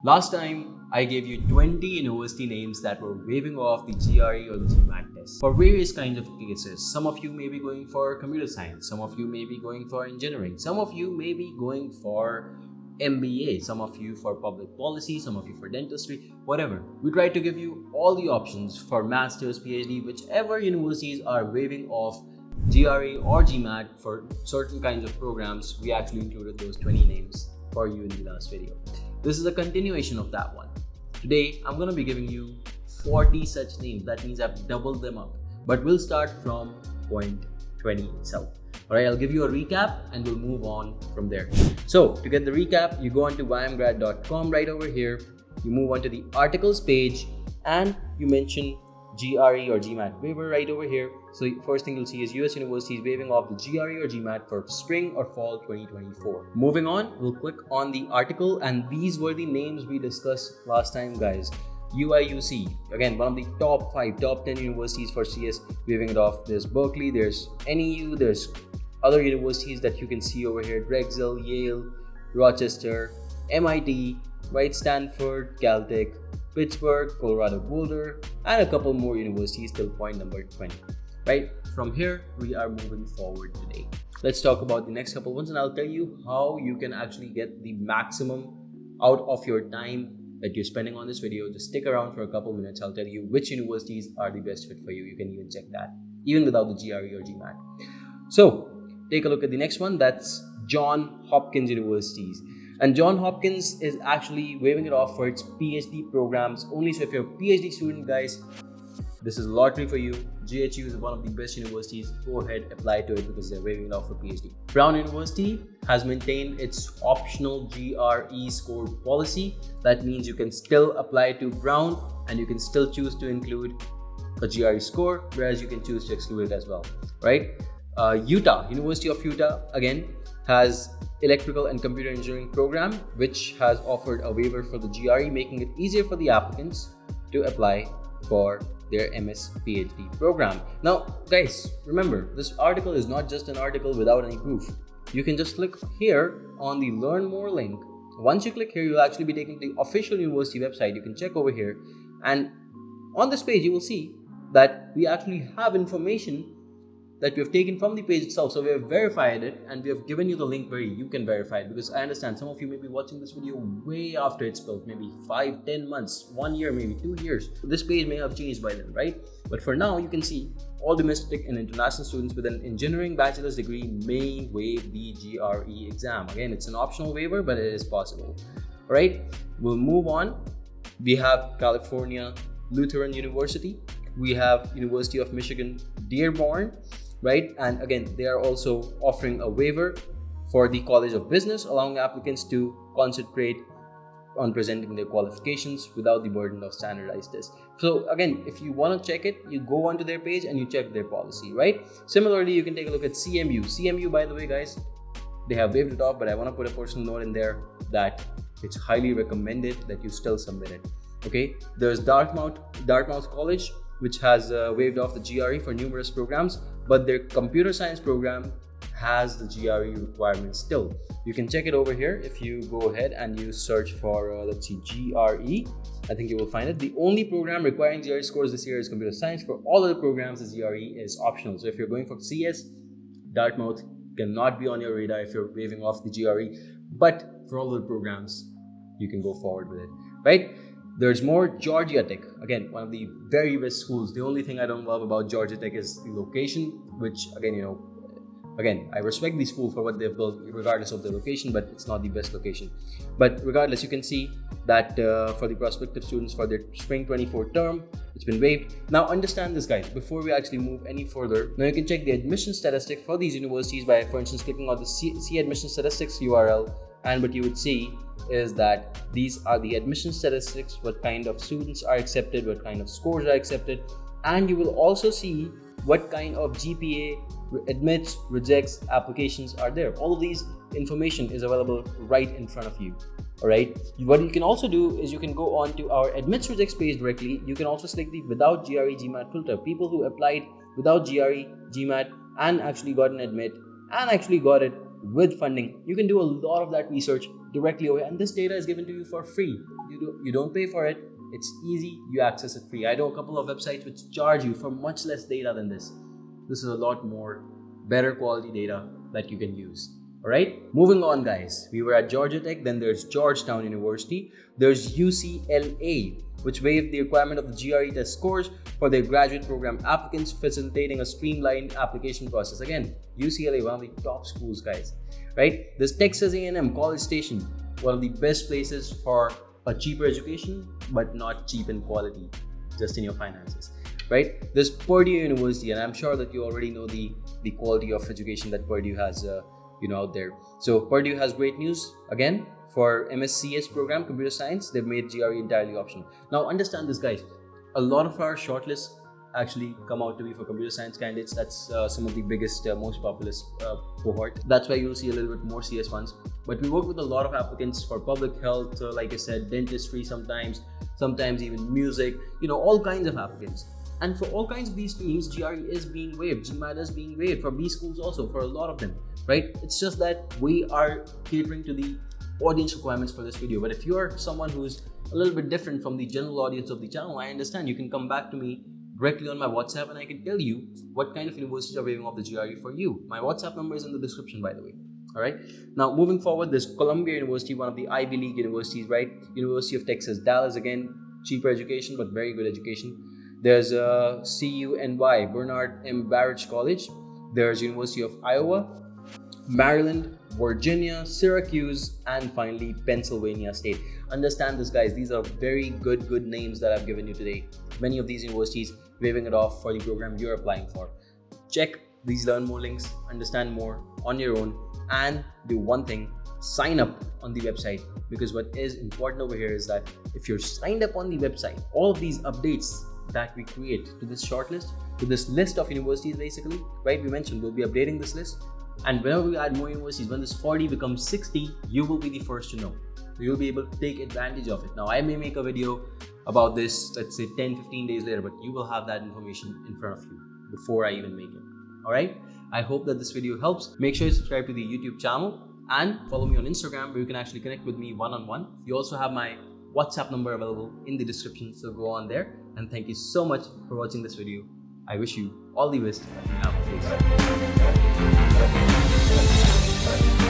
Last time, I gave you 20 university names that were waiving off the GRE or the GMAT test for various kinds of cases. Some of you may be going for computer science, some of you may be going for engineering, some of you may be going for MBA, some of you for public policy, some of you for dentistry, whatever. We try to give you all the options for master's, PhD, whichever universities are waiving off GRE or GMAT for certain kinds of programs. We actually included those 20 names for you in the last video. This is a continuation of that one. Today, I'm going to be giving you 40 such names. That means I've doubled them up. But we'll start from point 20 itself. Alright, I'll give you a recap and we'll move on from there. So, to get the recap, you go onto YMGrad.com right over here. You move on to the articles page and you mention GRE or GMAT waiver right over here. So first thing you'll see is US universities waiving off the GRE or GMAT for spring or fall 2024. Moving on, we'll click on the article and these were the names we discussed last time, guys. UIUC, again, one of the top 5, top 10 universities for CS waiving it off. There's Berkeley, there's NEU, there's other universities that you can see over here. Drexel, Yale, Rochester, MIT, right, Stanford, Caltech, Pittsburgh, Colorado Boulder, and a couple more universities till point number 20. Right, from here we are moving forward today. Let's talk about the next couple ones and I'll tell you how you can actually get the maximum out of your time that you're spending on this video. Just stick around for a couple minutes. I'll tell you which universities are the best fit for you. You can even check that even without the GRE or GMAT. So take a look at the next one. That's Johns Hopkins universities. And Johns Hopkins is actually waiving it off for its PhD programs only. So if you're a PhD student, guys, this is a lottery for you. GHU is one of the best universities. Go ahead, apply to it because they're waiving it off for PhD. Brown University has maintained its optional GRE score policy. That means you can still apply to Brown and you can still choose to include a GRE score, whereas you can choose to exclude it as well, right? University of Utah, again, has electrical and computer engineering program, which has offered a waiver for the GRE, making it easier for the applicants to apply for their MS PhD program. Now, guys, remember, this article is not just an article without any proof. You can just click here on the Learn More link. Once you click here, you'll actually be taken to the official university website. You can check over here. And on this page, you will see that we actually have information that we have taken from the page itself. So we have verified it and we have given you the link where you can verify it, because I understand some of you may be watching this video way after it's built, maybe 5, 10 months, 1 year, maybe 2 years. This page may have changed by then, right? But for now, you can see all domestic and international students with an engineering bachelor's degree may waive the GRE exam. Again, it's an optional waiver, but it is possible. All right, we'll move on. We have California Lutheran University. We have University of Michigan Dearborn, right? And again, they are also offering a waiver for the College of Business, allowing applicants to concentrate on presenting their qualifications without the burden of standardized tests. So again, if you want to check it, you go onto their page and you check their policy, right? Similarly, you can take a look at CMU. CMU, by the way, guys, they have waived it off, but I want to put a personal note in there that it's highly recommended that you still submit it. Okay, there's Dartmouth College, which has waived off the GRE for numerous programs, but their computer science program has the GRE requirement still. You can check it over here. If you go ahead and you search for, let's see, GRE, I think you will find it. The only program requiring GRE scores this year is computer science. For all other programs, the GRE is optional. So if you're going for CS, Dartmouth cannot be on your radar if you're waiving off the GRE, but for all other programs, you can go forward with it, right? There's more. Georgia Tech, again, one of the very best schools. The only thing I don't love about Georgia Tech is the location, which again, I respect the school for what they've built regardless of the location, but it's not the best location. But regardless, you can see that for the prospective students for their spring 24 term, it's been waived. Now understand this, guys, before we actually move any further. Now you can check the admission statistics for these universities by, for instance, clicking on the see admission statistics URL, and what you would see is that these are the admission statistics, what kind of students are accepted, what kind of scores are accepted, and you will also see what kind of GPA admits, rejects, applications are there. All of these information is available right in front of you. All right, what you can also do is you can go on to our admits rejects page directly. You can also select the without GRE GMAT filter. People who applied without GRE GMAT and actually got an admit and actually got it with funding. You can do a lot of that research directly over here, and this data is given to you for free. You don't pay for it. It's easy. You access it free. I know a couple of websites which charge you for much less data than this. This is a lot more better quality data that you can use. All right, moving on, guys. We were at Georgia Tech, then there's Georgetown University, there's UCLA, which waived the requirement of the GRE test scores for their graduate program applicants, facilitating a streamlined application process. Again, UCLA, one of the top schools, guys, right? There's Texas A&M, College Station, one of the best places for a cheaper education, but not cheap in quality, just in your finances, right? There's Purdue University, and I'm sure that you already know the quality of education that Purdue has out there. So Purdue has great news again for MSCS program, computer science. They've made GRE entirely optional. Now understand this, guys, a lot of our shortlists actually come out to be for computer science candidates. That's some of the biggest, most populous cohort. That's why you'll see a little bit more CS ones, but we work with a lot of applicants for public health, like I said, dentistry, sometimes even music, all kinds of applicants. And for all kinds of these streams, GRE is being waived, GMAT is being waived for B schools also, for a lot of them, right? It's just that we are catering to the audience requirements for this video. But if you are someone who's a little bit different from the general audience of the channel, I understand. You can come back to me directly on my WhatsApp and I can tell you what kind of universities are waiving off the GRE for you. My WhatsApp number is in the description, by the way. All right. Now, moving forward, there's Columbia University, one of the Ivy League universities, right? University of Texas, Dallas, again, cheaper education, but very good education. There's CUNY, Bernard M. Barrett College. There's University of Iowa, Maryland, Virginia, Syracuse, and finally Pennsylvania State. Understand this, guys. These are very good names that I've given you today. Many of these universities waiving it off for the program you're applying for. Check these learn more links, understand more on your own, and do one thing: sign up on the website, because what is important over here is that if you're signed up on the website, all of these updates that we create to this shortlist, to this list of universities, basically, right? We mentioned we'll be updating this list, and whenever we add more universities, when this 40 becomes 60, you will be the first to know. You'll be able to take advantage of it. Now, I may make a video about this, let's say 10-15 days later, but you will have that information in front of you before I even make it. All right, I hope that this video helps. Make sure you subscribe to the YouTube channel and follow me on Instagram, where you can actually connect with me one-on-one. You also have my WhatsApp number available in the description, so go on there. And thank you so much for watching this video. I wish you all the best. Have a great day.